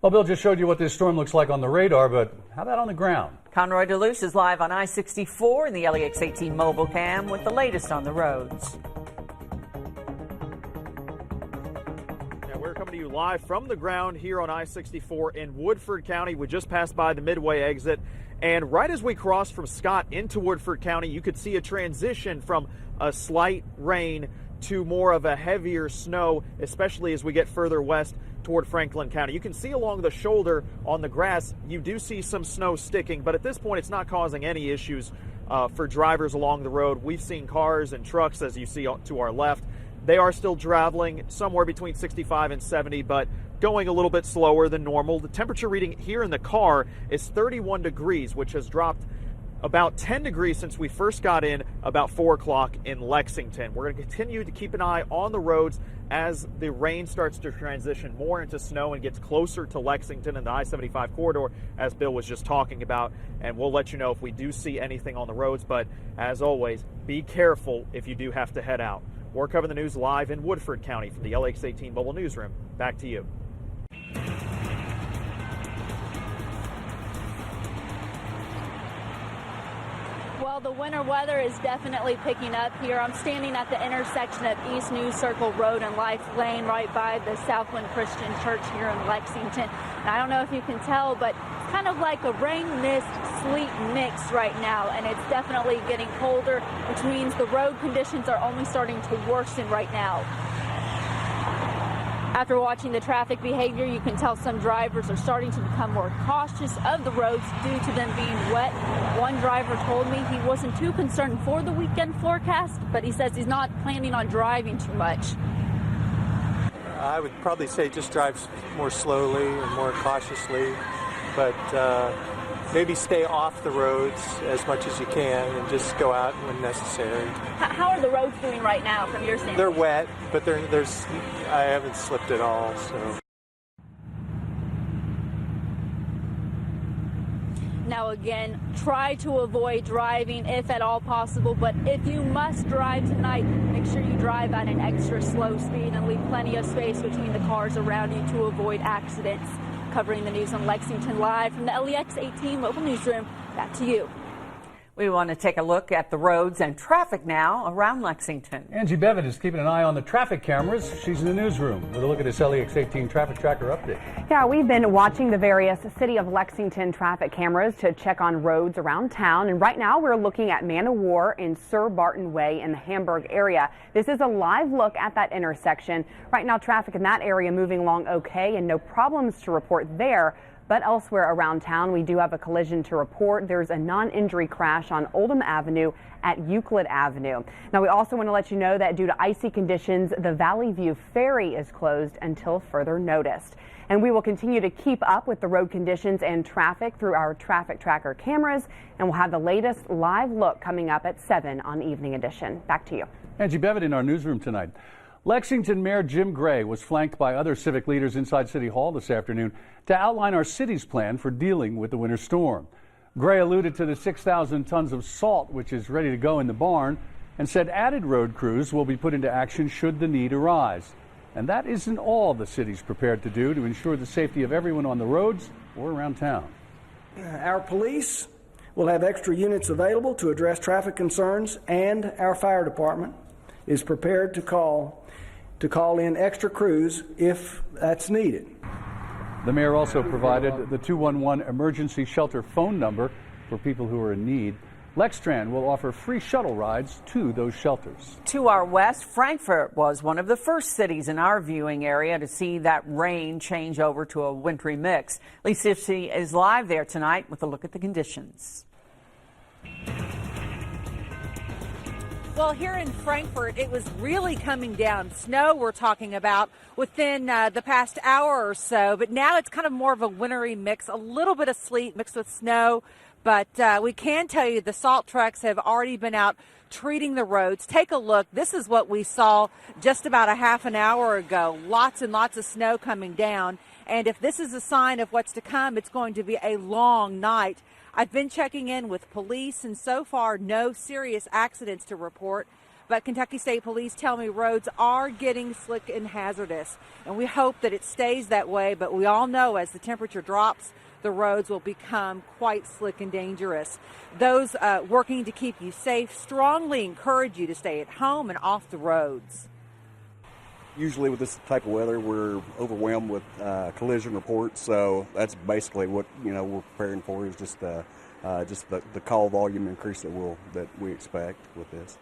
Well, Bill just showed you what this storm looks like on the radar, but how about on the ground? Conroy DeLuce is live on I-64 in the LEX18 mobile cam with the latest on the roads. We're coming to you live from the ground here on I-64 in Woodford County. We just passed by the Midway exit, and right as we crossed from Scott into Woodford County, you could see a transition from a slight rain to more of a heavier snow, especially as we get further west toward Franklin County. You can see along the shoulder on the grass, you do see some snow sticking, but at this point it's not causing any issues for drivers along the road. We've seen cars and trucks, as you see to our left. They are still traveling somewhere between 65 and 70, but going a little bit slower than normal. The temperature reading here in the car is 31 degrees, which has dropped about 10 degrees since we first got in about 4 o'clock in Lexington. We're going to continue to keep an eye on the roads as the rain starts to transition more into snow and gets closer to Lexington and the I-75 corridor, as Bill was just talking about. And we'll let you know if we do see anything on the roads. But as always, be careful if you do have to head out. We're covering the news live in Woodford County from the LEX18 Mobile Newsroom. Back to you. Well, the winter weather is definitely picking up here. I'm standing at the intersection of East News Circle Road and Life Lane right by the Southwind Christian Church here in Lexington. And I don't know if you can tell, but it's kind of like a rain, mist, sleet mix right now. And it's definitely getting colder, which means the road conditions are only starting to worsen right now. After watching the traffic behavior, you can tell some drivers are starting to become more cautious of the roads due to them being wet. One driver told me he wasn't too concerned for the weekend forecast, but he says he's not planning on driving too much. I would probably say just drive more slowly and more cautiously, but maybe stay off the roads as much as you can and just go out when necessary. How are the roads doing right now from your standpoint? They're wet, but I haven't slipped at all. So. Now again, try to avoid driving if at all possible, but if you must drive tonight, make sure you drive at an extra slow speed and leave plenty of space between the cars around you to avoid accidents. Covering the news on Lexington live from the LEX18 Mobile Newsroom. Back to you. We want to take a look at the roads and traffic now around Lexington. Angie Bevan is keeping an eye on the traffic cameras. She's in the newsroom with a look at this LEX18 traffic tracker update. Yeah, we've been watching the various City of Lexington traffic cameras to check on roads around town. And right now we're looking at Man o' War and Sir Barton Way in the Hamburg area. This is a live look at that intersection. Right now traffic in that area moving along okay and no problems to report there. But elsewhere around town, we do have a collision to report. There's a non-injury crash on Oldham Avenue at Euclid Avenue. Now, we also want to let you know that due to icy conditions, the Valley View Ferry is closed until further notice. And we will continue to keep up with the road conditions and traffic through our traffic tracker cameras. And we'll have the latest live look coming up at 7 on Evening Edition. Back to you. Angie Bevan in our newsroom tonight. Lexington Mayor Jim Gray was flanked by other civic leaders inside City Hall this afternoon to outline our city's plan for dealing with the winter storm. Gray alluded to the 6,000 tons of salt which is ready to go in the barn and said added road crews will be put into action should the need arise. And that isn't all the city's prepared to do to ensure the safety of everyone on the roads or around town. Our police will have extra units available to address traffic concerns, and our fire department is prepared to call in extra crews if that's needed. The mayor also provided the 211 emergency shelter phone number for people who are in need. LEXTRAN will offer free shuttle rides to those shelters. To our west, Frankfort was one of the first cities in our viewing area to see that rain change over to a wintry mix. Lisa is live there tonight with a look at the conditions. Well, here in Frankfort, it was really coming down. Snow we're talking about within the past hour or so, but now it's kind of more of a wintry mix, a little bit of sleet mixed with snow. But we can tell you the salt trucks have already been out treating the roads. Take a look. This is what we saw just about a half an hour ago. Lots and lots of snow coming down. And if this is a sign of what's to come, it's going to be a long night. I've been checking in with police, and so far no serious accidents to report. but Kentucky State Police tell me roads are getting slick and hazardous, and we hope that it stays that way, but we all know as the temperature drops, the roads will become quite slick and dangerous. Those working to keep you safe strongly encourage you to stay at home and off the roads. Usually with this type of weather, we're overwhelmed with collision reports, so that's basically what we're preparing for, is just the call volume increase that we expect with this.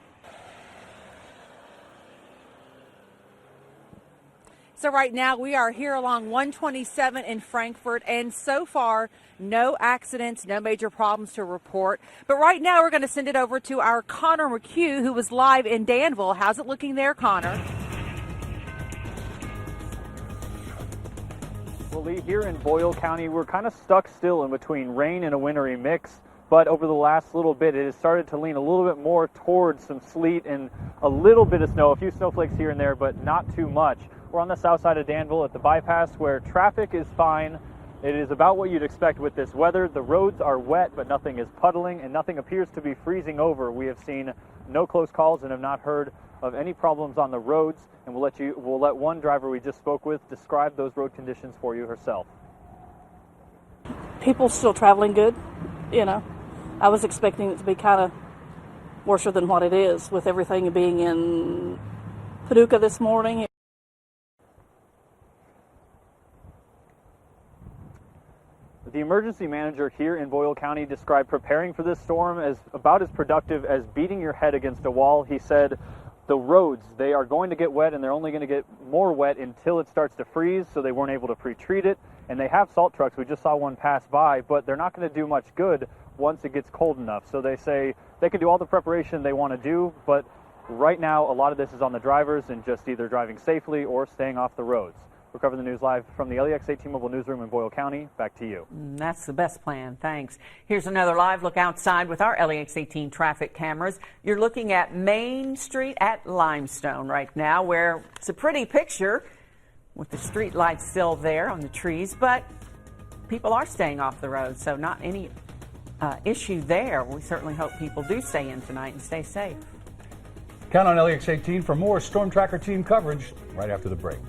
So right now we are here along 127 in Frankfort, and so far no accidents, no major problems to report. But right now we're going to send it over to our Connor McHugh, who was live in Danville. How's it looking there, Connor? Well, Lee, here in Boyle County, we're kind of stuck still in between rain and a wintry mix, but over the last little bit, it has started to lean a little bit more towards some sleet and a little bit of snow, a few snowflakes here and there, but not too much. We're on the south side of Danville at the bypass where traffic is fine. It is about what you'd expect with this weather. The roads are wet, but nothing is puddling and nothing appears to be freezing over. We have seen no close calls and have not heard of any problems on the roads, and we'll let one driver we just spoke with describe those road conditions for you herself. People still traveling good, I was expecting it to be kind of worse than what it is, with everything being in Paducah this morning. The emergency manager here in Boyle County described preparing for this storm as about as productive as beating your head against a wall. He said the roads, they are going to get wet, and they're only going to get more wet until it starts to freeze, so they weren't able to pre-treat it. And they have salt trucks. We just saw one pass by, but they're not going to do much good once it gets cold enough. So they say they can do all the preparation they want to do, but right now a lot of this is on the drivers and just either driving safely or staying off the roads. We're covering the news live from the LEX 18 Mobile Newsroom in Boyle County. Back to you. That's the best plan. Thanks. Here's another live look outside with our LEX 18 traffic cameras. You're looking at Main Street at Limestone right now, where it's a pretty picture with the street lights still there on the trees, but people are staying off the road, so not any issue there. We certainly hope people do stay in tonight and stay safe. Count on LEX 18 for more Storm Tracker team coverage right after the break.